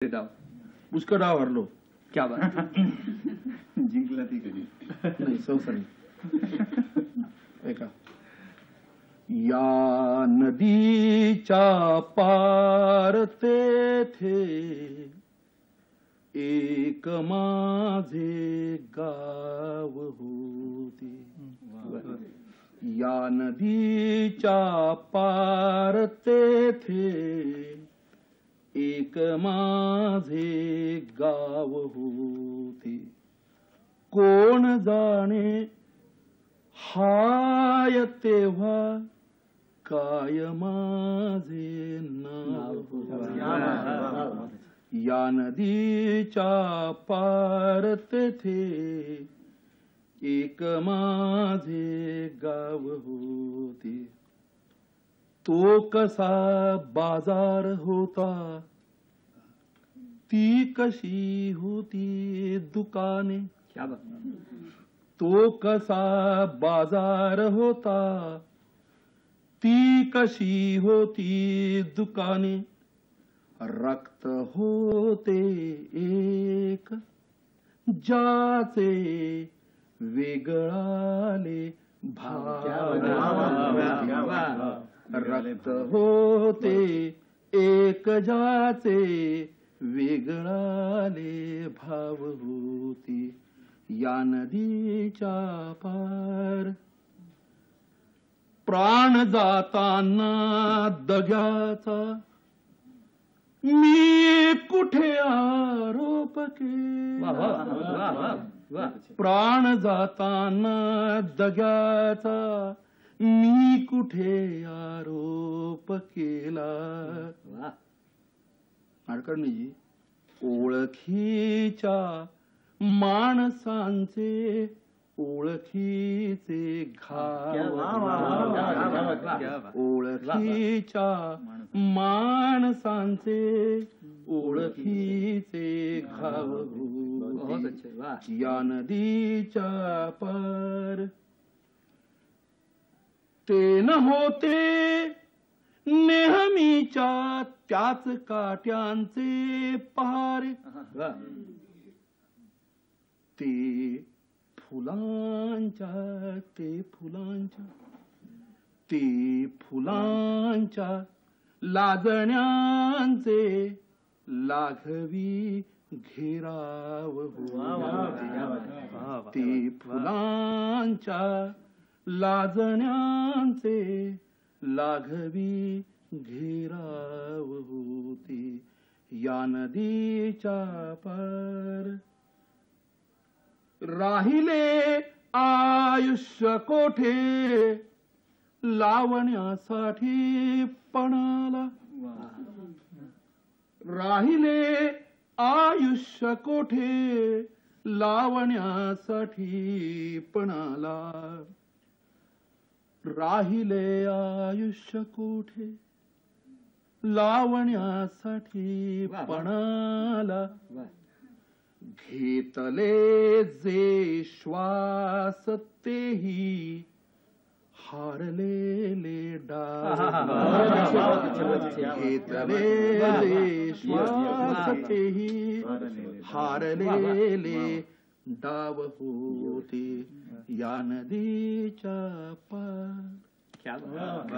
उसका डाव हरलो. क्या बात. जिंकला ती कधी नाही सहसा नाही. ऐका. या नदीच्या पार तेथे एक माझे गाव होते. या नदीच्या पार तेथे एक माझे गाव होते. कोण जाणे हाय तेव्हा काय माझे नाव. या नदीच्या पार तेथे एक माझे गाव होते. तो कसा बाजार होता, ती कशी होती दुकाने. क्या बात. तो कसा बाजार होता, ती कशी होती दुकाने. रक्त होते एक ज्याचे वेगळाले भाव. रक्त होते एक ज्याचे वेगळाले भाव होते. या नदीच्या पार प्राण जाताना दग्याचा मी कुठे आरोप केला. प्राण जाताना दग्याचा मी कुठे आरोप केला. नाडकर्णीजी. ओळखीच्या माणसांचे ओळखीचे घाव. ओळखीच्या माणसांचे ओळखीचे घाव. या नदीच्या पार ते न होते नेहमीच्या त्याच काट्यांचे पहारे. ते फुलांच्या ते फुलांच्या लाजण्यांचे लाघवी घेराव. ते फुलांच्या लाजण्यांचे लाघवी घेराव होते. या नदीच्या पार राहिले आयुष्य कोठे लावण्यासाठी पणाला. राहिले आयुष्य कोठे लावण्यासाठी पणाला. राहिले आयुष्य कोठे लावण्यासाठी पणाला. घेतले जे श्वास तेही हारलेले डाव. घेतले जे श्वास तेही हारलेले डाव होते. या नदीच्या पार. क्या बात.